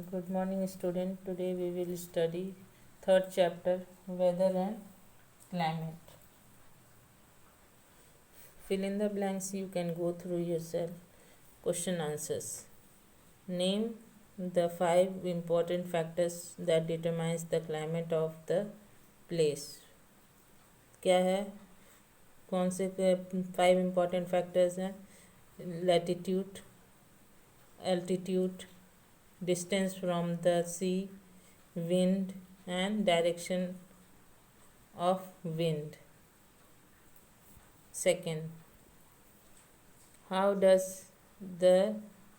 Good morning, student. Today we will study third chapter, weather and climate. Fill in the blanks. You can go through yourself. Question answers. Name the 5 important factors that determines the climate of the place. क्या है? कौन से 5 important factors हैं? Latitude, altitude, distance from the sea, wind and direction of wind. Second, how does the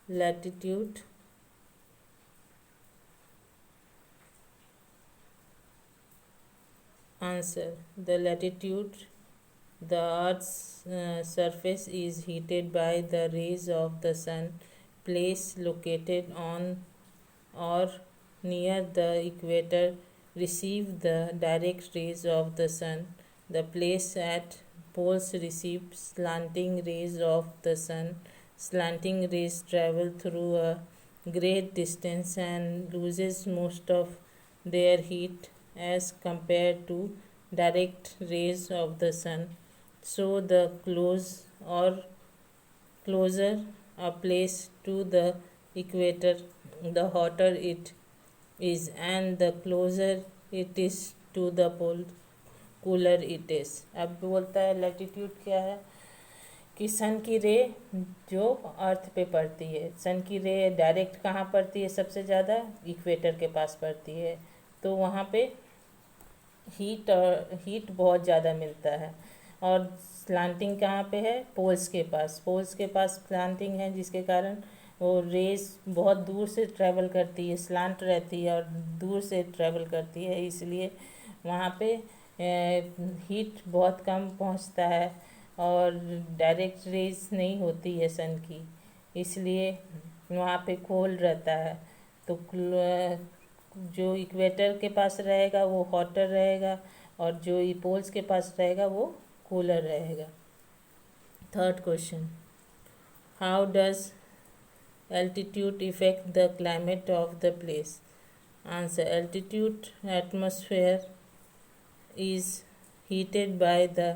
latitude answer? The latitude, the earth's surface is heated by the rays of the sun. Place located on or near the equator receive the direct rays of the sun. The place at poles receive slanting rays of the sun. Slanting rays travel through a great distance and loses most of their heat as compared to direct rays of the sun. So the closer a place to the equator, the hotter it is, and the closer it is to the pole, cooler it is. अब बोलता है latitude क्या है कि सन की रे जो अर्थ पे पड़ती है, सन की रे डायरेक्ट कहाँ पड़ती है? सबसे ज़्यादा इक्वेटर के पास पड़ती है, तो वहाँ पे हीट बहुत ज़्यादा मिलता है. और स्लांटिंग कहाँ पे है? पोल्स के पास स्लांटिंग है, जिसके कारण वो रेस बहुत दूर से ट्रैवल करती है, स्लांट रहती है और दूर से ट्रैवल करती है, इसलिए वहाँ पे हीट बहुत कम पहुँचता है और डायरेक्ट रेस नहीं होती है सन की, इसलिए वहाँ पे कोल्ड रहता है. तो जो इक्वेटर के पास रहेगा वो हॉटर रहेगा और जो पोल्स के पास रहेगा वो कूलर रहेगा. Third question, how does altitude affect the climate of the place? Answer. Altitude atmosphere is heated by the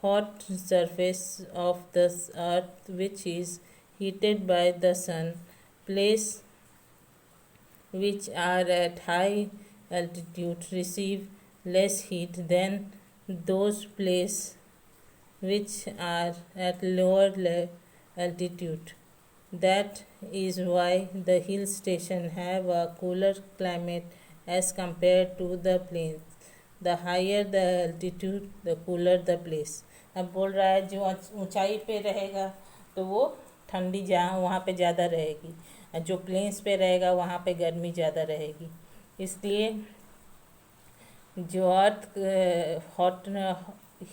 hot surface of the earth, which is heated by the sun. Place which are at high altitude receive less heat than those places which are at lower altitude. That is why the hill station have a cooler climate as compared to the plains. The higher the altitude, the cooler the place. अब बोल रहा है जो ऊंचाई पे रहेगा तो वो ठंडी जहाँ वहाँ पे ज़्यादा रहेगी, और जो प्लेन्स पे रहेगा वहाँ पे गर्मी ज़्यादा रहेगी. इसलिए जो अर्थ हॉट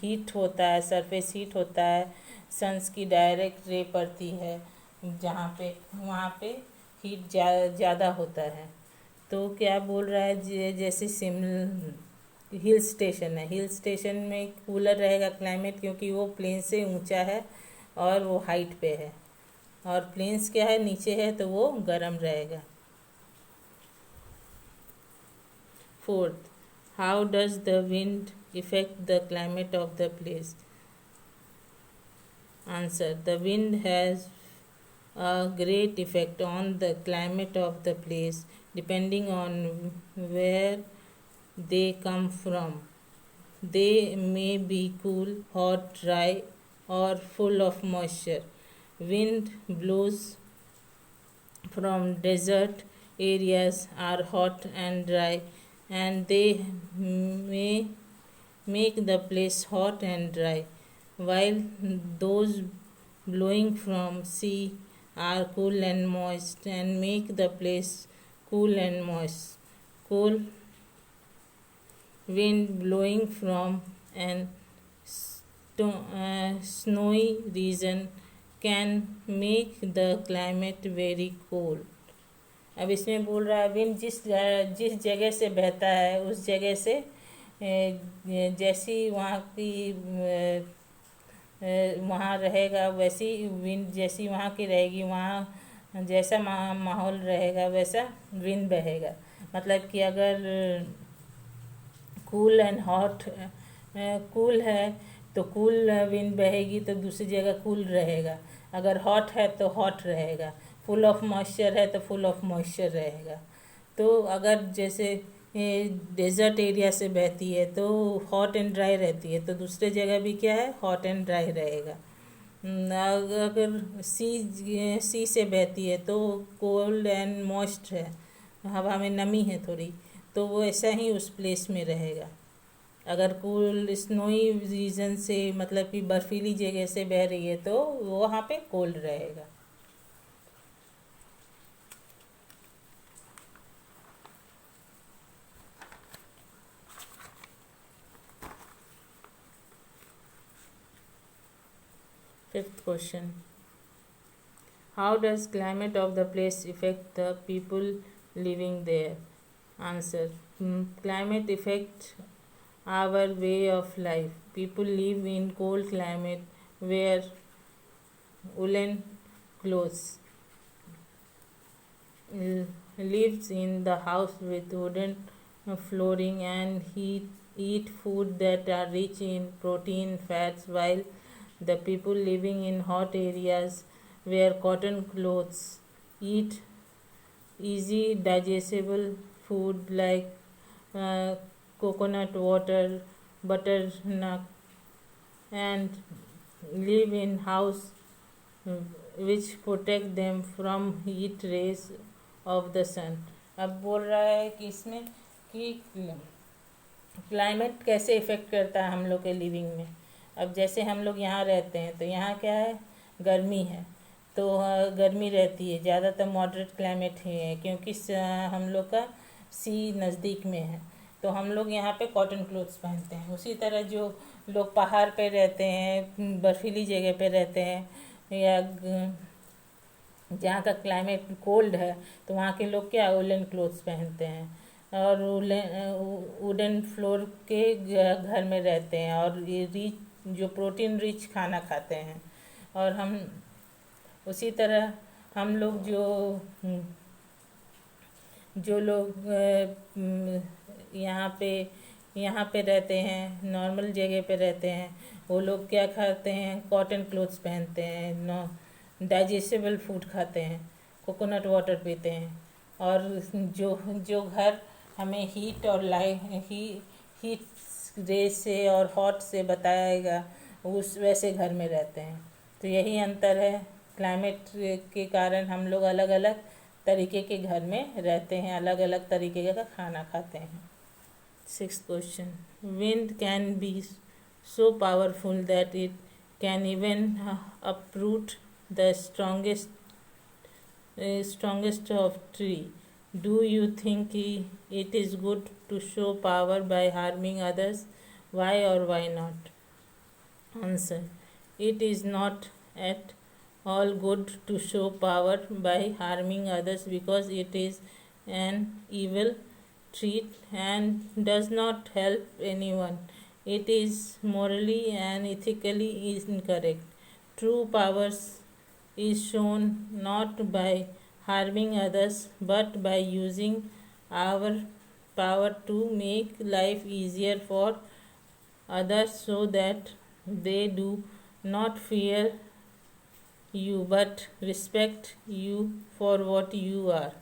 हीट होता है, सरफेस हीट होता है, सन्स की डायरेक्ट रे पड़ती है जहाँ पे, वहाँ पे हीट ज़्यादा होता है. तो क्या बोल रहा है, जैसे हिल स्टेशन है, हिल स्टेशन में कूलर रहेगा क्लाइमेट, क्योंकि वो प्लेन से ऊंचा है और वो हाइट पे है, और प्लेन्स क्या है, नीचे है, तो वो गर्म रहेगा. Fourth, how does the wind effect the climate of the place? Answer. The wind has a great effect on the climate of the place depending on where they come from. They may be cool, hot, dry or full of moisture. Wind blows from desert areas are hot and dry, and they may make the place hot and dry, while those blowing from sea are cool and moist and make the place cool and moist. Cool wind blowing from an snowy region can make the climate very cold. अब इसमें बोल रहा है wind जिस जगह से बहता है उस जगह से जैसी वहाँ की वहाँ रहेगा, वैसी विंड जैसी वहाँ की रहेगी, वहाँ जैसा माहौल रहेगा वैसा विंड बहेगा। मतलब कि अगर कूल एंड हॉट, कूल है तो कूल विंड बहेगी तो दूसरी जगह कूल रहेगा। अगर हॉट है तो हॉट रहेगा। फुल ऑफ मॉइस्चर है तो फुल ऑफ मॉइस्चर रहेगा। तो अगर जैसे डेजर्ट एरिया से बहती है तो हॉट एंड ड्राई रहती है, तो दूसरे जगह भी क्या है, हॉट एंड ड्राई रहेगा। अगर सी से बहती है तो कोल्ड एंड मॉइस्ट है, हवा में नमी है थोड़ी, तो वो ऐसा ही उस प्लेस में रहेगा। अगर कूल स्नोई रीजन से, मतलब कि बर्फीली जगह से बह रही है, तो वो वहाँ पे कोल्ड रहेगा। Fifth question, how does climate of the place effect the people living there? Answer, climate affect our way of life. People live in cold climate, wear woolen clothes, lives in the house with wooden flooring, and eat food that are rich in protein, fats, while the people living in hot areas wear cotton clothes, eat easy digestible food like uh, coconut water, butternut, and live in house which protect them from heat rays of the sun. अब बोल रहा है कि इसमें कि climate कैसे effect करता है हम लोग के लिविंग में। अब जैसे हम लोग यहाँ रहते हैं तो यहाँ क्या है, गर्मी है, तो गर्मी रहती है, ज़्यादातर मॉडरेट क्लाइमेट ही है, क्योंकि हम लोग का सी नज़दीक में है, तो हम लोग यहाँ पे कॉटन क्लोथ्स पहनते हैं। उसी तरह जो लोग पहाड़ पे रहते हैं, बर्फीली जगह पे रहते हैं, या जहाँ का क्लाइमेट कोल्ड है, तो वहाँ के लोग क्या वुलन क्लोथ्स पहनते हैं और वुडन फ्लोर के घर में रहते हैं, और ये रिच, जो प्रोटीन रिच खाना खाते हैं। और हम उसी तरह हम लोग जो लोग यहाँ पे रहते हैं, नॉर्मल जगह पे रहते हैं, वो लोग क्या खाते हैं, कॉटन क्लोथ्स पहनते हैं, डाइजेस्टेबल फूड खाते हैं, कोकोनट वाटर पीते हैं। और जो जो घर हमें हीट और हीट रे से और हॉट से बताएगा, उस वैसे घर में रहते हैं। तो यही अंतर है, क्लाइमेट के कारण हम लोग अलग अलग तरीके के घर में रहते हैं, अलग अलग तरीके का खाना खाते हैं। Sixth question, wind can be so powerful that it can even uproot the strongest of tree. Do you think it is good to show power by harming others? Why or why not? Answer, it is not at all good to show power by harming others, because it is an evil trait and does not help anyone. It is morally and ethically incorrect. True power is shown not by harming others but by using our power to make life easier for others, so that they do not fear you but respect you for what you are.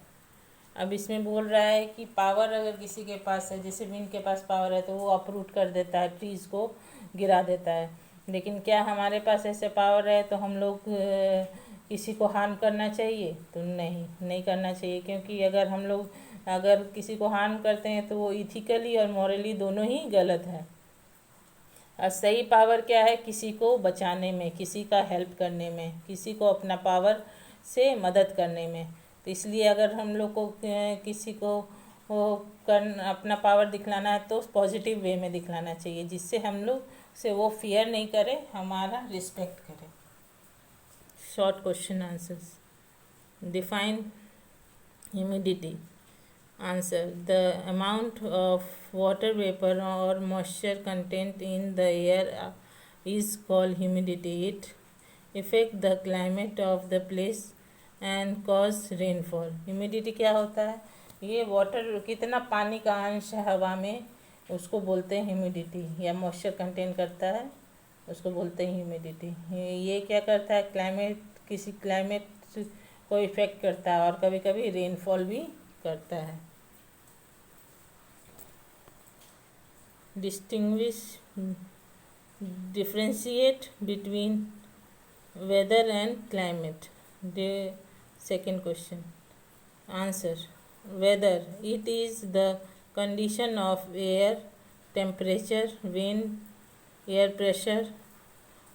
अब इसमें बोल रहा है कि power अगर किसी के पास है, जैसे विंड के पास पावर है, तो वो अपरूट कर देता है, ट्रीज़ को गिरा देता है। लेकिन क्या हमारे पास ऐसे पावर है तो हम लोग किसी को हार्म करना चाहिए? तो नहीं करना चाहिए, क्योंकि अगर किसी को हार्म करते हैं तो वो इथिकली और मॉरली दोनों ही गलत है। और सही पावर क्या है? किसी को बचाने में, किसी का हेल्प करने में, किसी को अपना पावर से मदद करने में। तो इसलिए अगर हम लोग को किसी को अपना पावर दिखलाना है तो पॉजिटिव वे में दिखलाना चाहिए, जिससे हम लोग से वो फियर नहीं करे, हमारा रिस्पेक्ट करे। Short question answers, define humidity. Answer, the amount of water vapor or moisture content in the air is called humidity. It affects the climate of the place and cause rainfall. Humidity क्या होता है? ये water, कितना पानी का अंश है हवा में, उसको बोलते हैं ह्यूमिडिटी, या मॉइस्चर कंटेन करता है, उसको बोलते हैं ह्यूमिडिटी। ये क्या करता है? क्लाइमेट, किसी क्लाइमेट को इफ़ेक्ट करता है और कभी कभी रेनफॉल भी करता है। Distinguish, differentiate between weather and climate. The second question. Answer. Weather, it is the condition of air temperature, wind, air pressure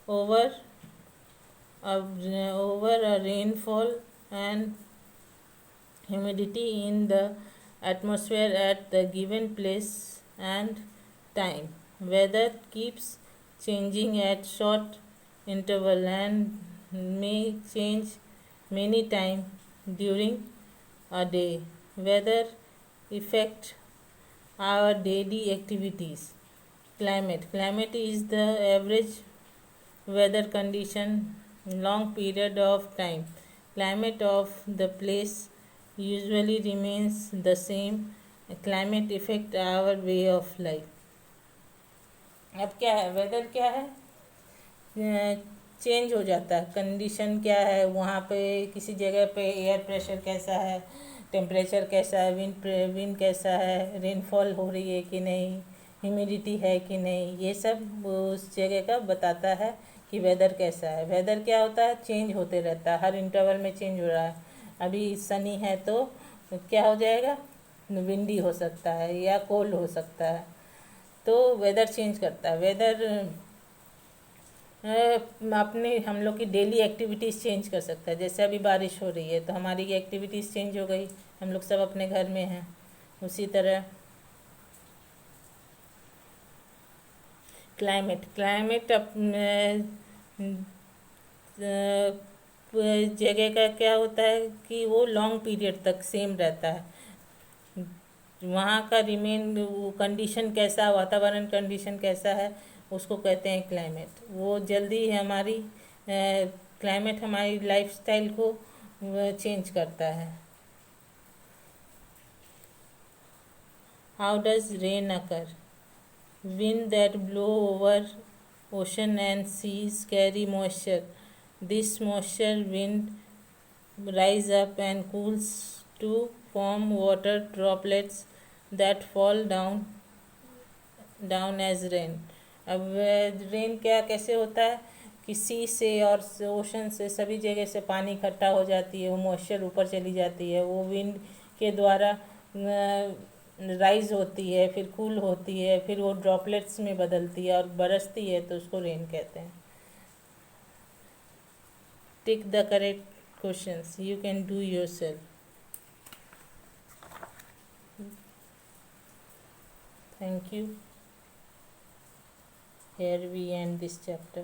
over over a rainfall and humidity in the atmosphere at the given place and time. Weather keeps changing at short interval and may change many times during a day. Weather affect our daily activities. Climate is the average weather condition long period of time. Climate of the place usually remains the same. Climate affect our way of life. अब क्या है? Weather क्या है? Change हो जाता है। Condition क्या है वहाँ पे, किसी जगह पे एयर प्रेशर कैसा है, टेम्परेचर कैसा है, विंड कैसा है, रेनफॉल हो रही है कि नहीं, ह्यूमिडिटी है कि नहीं, ये सब उस जगह का बताता है कि वेदर कैसा है। वेदर क्या होता है? चेंज होते रहता है, हर इंटरवल में चेंज हो रहा है। अभी सनी है तो क्या हो जाएगा? विंडी हो सकता है या कोल्ड हो सकता है। तो वेदर चेंज करता है। वेदर अपने, हम लोग की डेली एक्टिविटीज़ चेंज कर सकता है। जैसे अभी बारिश हो रही है तो हमारी एक्टिविटीज़ चेंज हो गई, हम लोग सब अपने घर में हैं। उसी तरह क्लाइमेट जगह का क्या होता है कि वो लॉन्ग पीरियड तक सेम रहता है। वहाँ का रिमेन कंडीशन कैसा, वातावरण कंडीशन कैसा है, उसको कहते हैं क्लाइमेट। वो जल्दी हमारी क्लाइमेट हमारी लाइफस्टाइल को चेंज करता है। How does rain occur? Wind that blow over ocean and seas carry moisture. This moisture wind rise up and cools to form water droplets that fall down as rain. अब rain क्या कैसे होता है कि सी से और ओशन से सभी जगह से पानी इकट्ठा हो जाती है, वो मॉइस्चर ऊपर चली जाती है, वो विंड के द्वारा राइज होती है, फिर कूल होती है, फिर वो ड्रॉपलेट्स में बदलती है और बरसती है, तो उसको रेन कहते हैं। Tick the correct questions, you can do yourself. Thank you. Here we end this chapter.